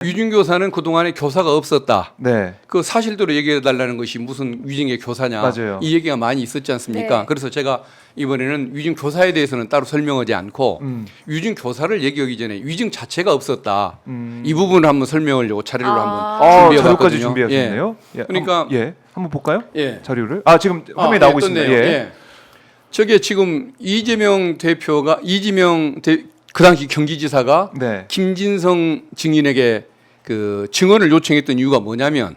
위증교사는 그동안에 교사가 없었다. 네. 그 사실대로 얘기해 달라는 것이 무슨 위증의 교사냐. 맞아요. 이 얘기가 많이 있었지 않습니까? 네. 그래서 제가 이번에는 위증교사에 대해서는 따로 설명하지 않고 위증교사를 얘기하기 전에 위증 자체가 없었다. 이 부분을 한번 설명하려고 자료를 한번 준비해 자료까지 봤거든요. 준비하셨네요. 예. 그러니까 한번 볼까요? 예. 자료를. 지금 화면에 나오고 있습니다. 떴네요. 예. 예. 저게 지금 이재명 대표가 그 당시 경기지사가 네. 김진성 증인에게 그 증언을 요청했던 이유가 뭐냐면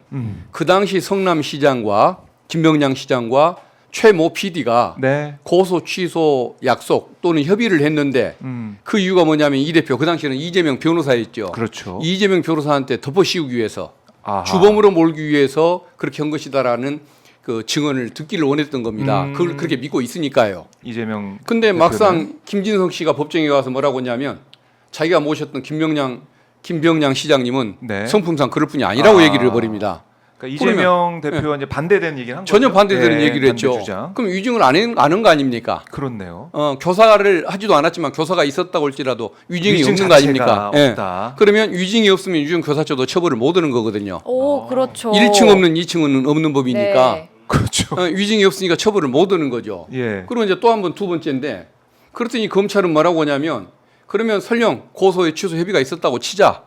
그 당시 성남시장과 김병장 시장과 최모 PD가 네. 고소 취소 약속 또는 협의를 했는데 그 이유가 뭐냐면 이 대표 그 당시에는 이재명 변호사였죠. 그렇죠. 이재명 변호사한테 덮어씌우기 위해서 아하. 주범으로 몰기 위해서 그렇게 한 것이다라는 그 증언을 듣기를 원했던 겁니다. 그걸 그렇게 믿고 있으니까요. 이재명. 근데 대표는? 막상 김진성 씨가 법정에 가서 뭐라고 했냐면 자기가 모셨던 김병장 시장님은 네. 성품상 그럴 뿐이 아니라고 얘기를 해버립니다. 그러니까 이재명 대표가 이제 반대되는 얘기를 한 거죠. 전혀 반대되는 네, 얘기를 했죠. 반대 주장. 그럼 위증을 안 한 거 아닙니까? 그렇네요. 교사를 하지도 않았지만 교사가 있었다고 할지라도 위증이 위증 없는 거 아닙니까? 자체가 없다. 그러면 위증이 없으면 위증교사죄도 처벌을 못 하는 거거든요. 오, 그렇죠. 1층 없는 2층은 없는 법이니까 네. 그렇죠. 위증이 없으니까 처벌을 못 하는 거죠. 예. 그리고 이제 또 한 번 두 번째인데 그랬더니 검찰은 뭐라고 하냐면 그러면 설령 고소의 취소 협의가 있었다고 치자.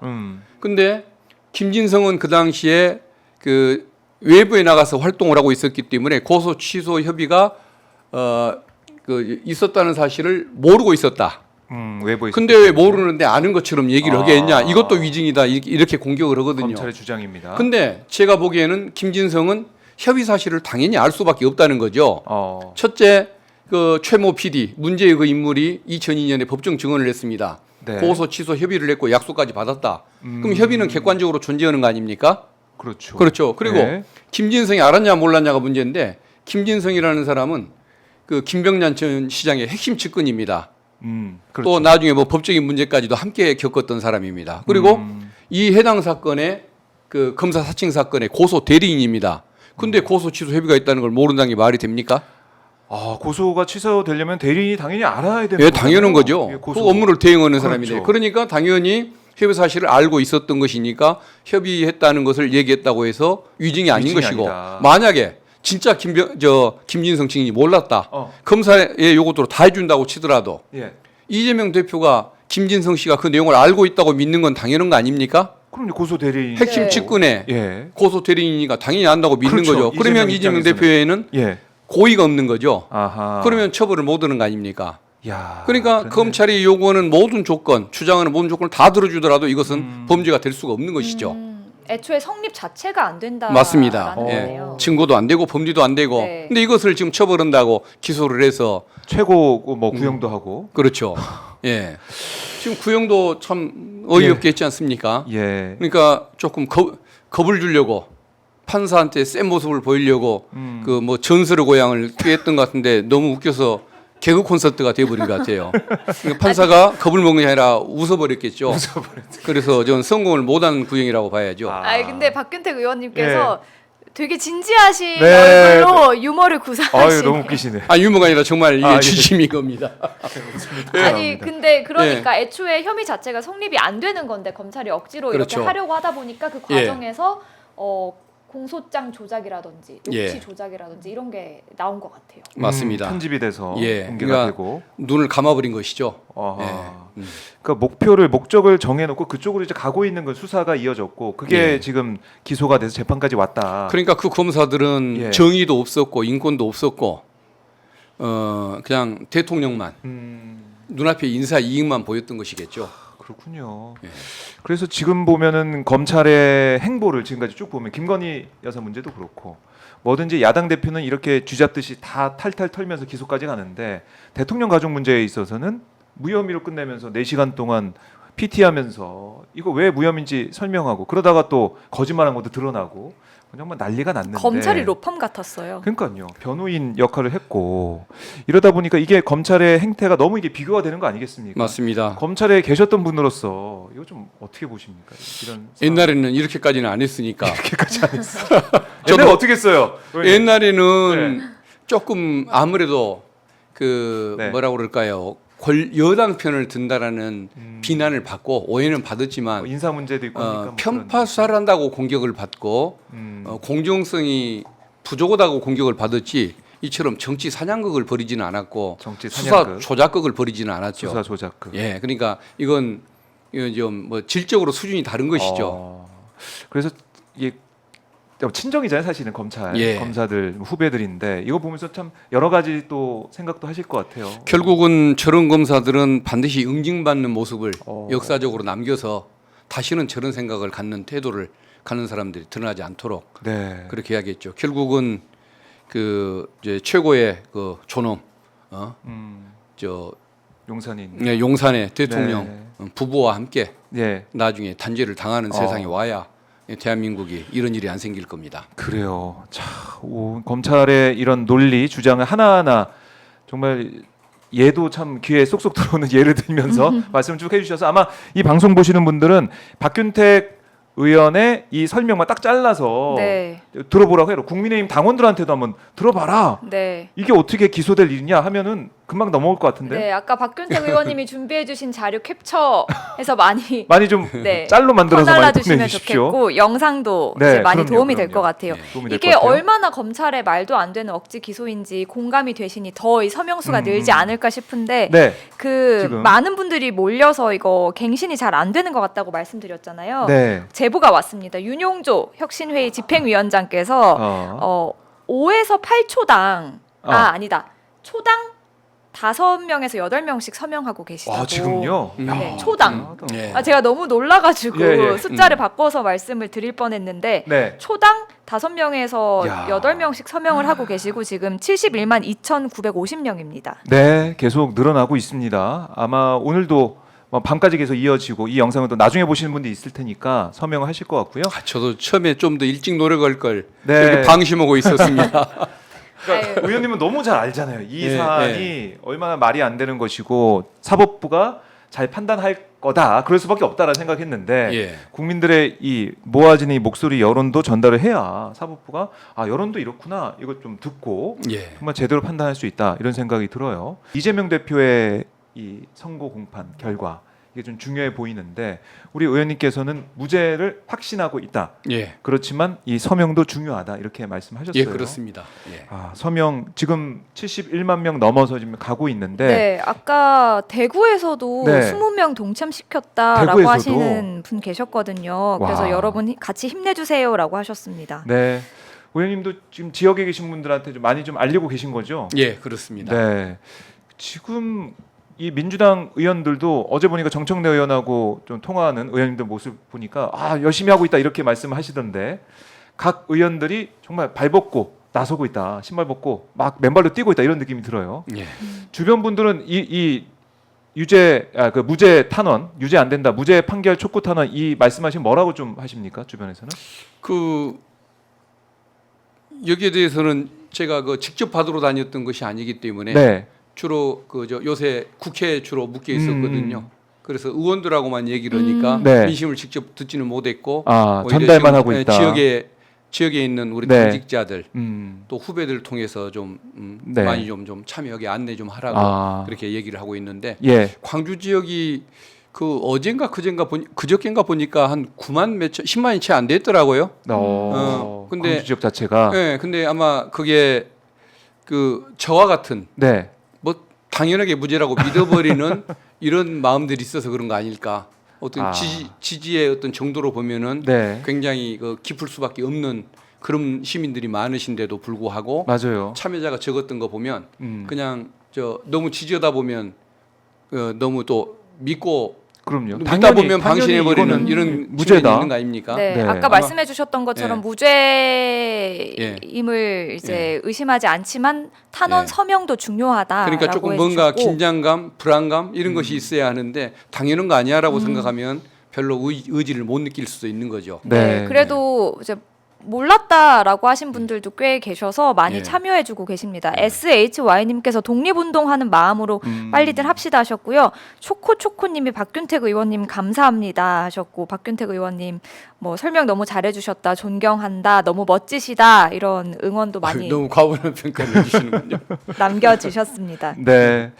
근데 김진성은 그 당시에 그 외부에 나가서 활동을 하고 있었기 때문에 고소 취소 협의가 그 있었다는 사실을 모르고 있었다. 외부에. 근데 왜 모르는데 아는 것처럼 얘기를 하게 했냐? 이것도 위증이다. 이렇게 공격을 하거든요. 검찰의 주장입니다. 근데 제가 보기에는 김진성은 협의 사실을 당연히 알 수밖에 없다는 거죠. 첫째, 그 최모 PD 문제의 그 인물이 2002년에 법정 증언을 했습니다. 네. 고소 취소 협의를 했고 약속까지 받았다. 그럼 협의는 객관적으로 존재하는 거 아닙니까? 그렇죠. 그렇죠. 그리고 네. 김진성이 알았냐 몰랐냐가 문제인데 김진성이라는 사람은 그 김병jan 전 시장의 핵심 측근입니다. 그렇죠. 또 나중에 뭐 법적인 문제까지도 함께 겪었던 사람입니다. 그리고 이 해당 사건의 그 검사 사칭 사건의 고소 대리인입니다. 근데 고소 취소 협의가 있다는 걸 모른다는 게 말이 됩니까? 고소가 취소되려면 대리인이 당연히 알아야 되는 예, 당연한 거죠. 예, 그 업무를 대행하는 사람인데. 그렇죠. 그러니까 당연히 협의 사실을 알고 있었던 것이니까 협의했다는 것을 얘기했다고 해서 위증이 아닌 위증이 것이고 아니다. 만약에 진짜 김진성 증인이 몰랐다. 검사의 요구대로 다 해준다고 치더라도 예. 이재명 대표가 김진성 씨가 그 내용을 알고 있다고 믿는 건 당연한 거 아닙니까? 그럼 고소 대리인 핵심 네. 측근에 예. 고소 대리인이니까 당연히 안다고 믿는 그렇죠. 거죠. 그러면 이재명 이재명 입장에서는. 대표에는 예. 고의가 없는 거죠. 아하. 그러면 처벌을 못 하는 거 아닙니까? 야. 그러니까 그렇네. 검찰이 요구하는 모든 조건, 주장하는 모든 조건을 다 들어주더라도 이것은 범죄가 될 수가 없는 것이죠. 애초에 성립 자체가 안 된다. 맞습니다. 예. 요 증거도 안 되고 범죄도 안 되고. 네. 근데 이것을 지금 처벌한다고 기소를 해서 최고 뭐 구형도 하고. 그렇죠. 예. 지금 구형도 참 어이없게 했지 않습니까? 예. 그러니까 조금 겁을 주려고 판사한테 센 모습을 보이려고 그 뭐 전설의 고향을 꾀했던 것 같은데 너무 웃겨서 개그 콘서트가 돼버린 것 같아요. 그러니까 판사가 겁을 먹는 게 아니라 웃어버렸겠죠. 그래서 저는 성공을 못한 구형이라고 봐야죠. 근데 박균택 의원님께서 되게 진지하신 네. 얼굴로 유머를 구사하시네요. 너무 웃기시네. 유머가 아니라 정말 이게 예. 진심인 겁니다. 아니 근데 그러니까 애초에 혐의 자체가 성립이 안 되는 건데 검찰이 억지로 그렇죠. 이렇게 하려고 하다 보니까 그 과정에서 공소장 조작이라든지 녹취 조작이라든지 이런 게 나온 것 같아요. 맞습니다. 편집이 돼서 예. 공개가 그러니까 되고. 눈을 감아버린 것이죠. 아하. 그러니까 목적을 정해놓고 그쪽으로 이제 가고 있는 건 수사가 이어졌고 그게 예. 지금 기소가 돼서 재판까지 왔다. 그러니까 그 검사들은 예. 정의도 없었고 인권도 없었고 그냥 대통령만 눈앞에 인사 이익만 보였던 것이겠죠. 그렇군요. 예. 그래서 지금 보면은 검찰의 행보를 지금까지 쭉 보면 김건희 여사 문제도 그렇고 뭐든지 야당 대표는 이렇게 쥐잡듯이 다 탈탈 털면서 기소까지 가는데 대통령 가족 문제에 있어서는 무혐의로 끝내면서 4시간 동안 PT하면서 이거 왜 무혐의인지 설명하고 그러다가 또 거짓말한 것도 드러나고 정말 난리가 났는데 검찰이 로펌 같았어요. 그러니까요. 변호인 역할을 했고 이러다 보니까 이게 검찰의 행태가 너무 이게 비교가 되는 거 아니겠습니까? 맞습니다. 검찰에 계셨던 분으로서 이거 좀 어떻게 보십니까? 이런 옛날에는 이렇게까지는 안 했으니까. 이렇게까지 안 했어. 옛날에 어떻게 했어요? 옛날에는 조금 아무래도 그 네. 뭐라고 그럴까요? 여당 편을 든다라는 비난을 받고 오해는 받았지만 인사 문제도 있고 하니까 뭐 편파 수사를 한다고 공격을 받고 공정성이 부족하다고 공격을 받았지 이처럼 정치 사냥극을 벌이지는 않았고 정치 수사 사냥극. 조작극을 벌이지는 않았죠. 수사 조작극. 예, 그러니까 이건 좀 뭐 질적으로 수준이 다른 것이죠. 그래서 이게 친정이잖아요, 사실은 검찰 예. 검사들 후배들인데 이거 보면서 참 여러 가지 또 생각도 하실 것 같아요. 결국은 저런 검사들은 반드시 응징받는 모습을 어. 역사적으로 남겨서 다시는 저런 생각을 갖는 태도를 갖는 사람들이 드러나지 않도록 네. 그렇게 해야겠죠. 결국은 그 이제 최고의 그 존엄, 저 용산인. 용산의 대통령 네. 부부와 함께 예. 나중에 단죄를 당하는 세상이 와야 대한민국이 이런 일이 안 생길 겁니다. 그래요. 자, 검찰의 이런 논리 주장을 하나하나 정말 얘도 참 귀에 쏙쏙 들어오는 예를 들면서 말씀 쭉 해주셔서 아마 이 방송 보시는 분들은 박균택 의원의 이 설명만 딱 잘라서 네. 들어보라고 해요. 국민의힘 당원들한테도 한번 들어봐라. 네. 이게 어떻게 기소될 일이냐 하면은 금방 넘어올 것 같은데. 네, 아까 박균택 의원님이 준비해주신 자료 캡처해서 많이 좀 네, 짤로 만들어서 많이 퍼날라주시면 보내주십시오. 좋겠고 영상도 네, 이제 많이 그럼요, 도움이 될 그럼요. 것 같아요. 네, 도움이 될 이게 것 같아요. 얼마나 검찰의 말도 안 되는 억지 기소인지 공감이 되시니 더 이 서명수가 늘지 않을까 싶은데 네. 그 지금. 많은 분들이 몰려서 이거 갱신이 잘 안 되는 것 같다고 말씀드렸잖아요. 네. 제보가 왔습니다. 윤용조 혁신회의 집행위원장께서 5에서 8초당 아니다. 초당 5명에서 8명씩 서명하고 계시다고. 아, 지금요? 네, 야, 초당. 대단하다. 예. 제가 너무 놀라가지고 예, 예. 숫자를 바꿔서 말씀을 드릴 뻔했는데 네. 초당 5명에서 야. 8명씩 서명을 하고 계시고 지금 71만 2,950명입니다. 네, 계속 늘어나고 있습니다. 아마 오늘도 밤까지 계속 이어지고 이 영상은 또 나중에 보시는 분들이 있을 테니까 서명을 하실 것 같고요. 저도 처음에 좀 더 일찍 노력할 걸 네. 이렇게 방심하고 있었습니다. 그러니까 의원님은 너무 잘 알잖아요. 이 예, 사안이 얼마나 말이 안 되는 것이고 사법부가 잘 판단할 거다. 그럴 수밖에 없다라는 생각했는데 예. 국민들의 이 모아지는 이 목소리 여론도 전달을 해야 사법부가 여론도 이렇구나. 이거 좀 듣고 예. 정말 제대로 판단할 수 있다. 이런 생각이 들어요. 이재명 대표의 이 선고 공판 결과 이게 좀 중요해 보이는데 우리 의원님께서는 무죄를 확신하고 있다. 예. 그렇지만 이 서명도 중요하다. 이렇게 말씀하셨어요. 예, 그렇습니다. 예. 서명 지금 71만 명 넘어서 지금 가고 있는데 네, 아까 대구에서도 네. 20명 동참시켰다라고 대구에서도? 하시는 분 계셨거든요. 그래서 와. 여러분 같이 힘내주세요라고 하셨습니다. 네. 의원님도 지금 지역에 계신 분들한테 좀 많이 좀 알리고 계신 거죠? 예, 그렇습니다. 네. 지금 이 민주당 의원들도 어제 보니까 정청래 의원하고 좀 통화하는 의원님들 모습 보니까 열심히 하고 있다 이렇게 말씀하시던데 각 의원들이 정말 발 벗고 나서고 있다, 신발 벗고 막 맨발로 뛰고 있다 이런 느낌이 들어요. 예. 주변 분들은 이 유죄 그 무죄 탄원, 유죄 안 된다, 무죄 판결 촉구 탄원 이 말씀하신 뭐라고 좀 하십니까 주변에서는? 그 여기에 대해서는 제가 그 직접 받으러 다녔던 것이 아니기 때문에 네. 주로 요새 국회에 주로 묶여 있었거든요. 그래서 의원들하고만 얘기를 하니까 네. 민심을 직접 듣지는 못했고 오히려 전달만 지금 하고 있다. 지역에 있는 우리 네. 당직자들 또 후배들 통해서 좀 네. 많이 좀 참여하게 안내 좀 하라고 그렇게 얘기를 하고 있는데 예. 광주 지역이 그 그저께인가 보니까 한 9만 몇천 10만이 채 안 됐더라고요. 근데 광주 지역 자체가 네, 근데 아마 그게 그 저와 같은 네. 뭐 당연하게 무죄라고 믿어버리는 이런 마음들이 있어서 그런 거 아닐까. 어떤 지지의 어떤 정도로 보면은 네. 굉장히 깊을 수밖에 없는 그런 시민들이 많으신데도 불구하고 맞아요. 참여자가 적었던 거 보면 그냥 너무 지지하다 보면 너무 또 믿고 그럼요. 믿다 보면 방심해버리는 이거는 이런 무죄다. 측면이 있는 거 아닙니까? 네, 네. 아까 말씀해주셨던 것처럼 예. 무죄임을 이제 의심하지 않지만 탄원 예. 서명도 중요하다라고 그러니까 조금 뭔가 해주셨고. 긴장감, 불안감 이런 것이 있어야 하는데 당연한 거 아니야라고 생각하면 별로 의지를 못 느낄 수도 있는 거죠. 네, 그래도 이제 몰랐다라고 하신 분들도 꽤 계셔서 많이 예. 참여해주고 계십니다. SHY님께서 독립운동하는 마음으로 빨리들 합시다 하셨고요. 초코초코님이 박균택 의원님 감사합니다 하셨고 박균택 의원님 뭐 설명 너무 잘해주셨다, 존경한다, 너무 멋지시다 이런 응원도 많이 너무 과분한 평가를 해주시는군요. 남겨주셨습니다. 네.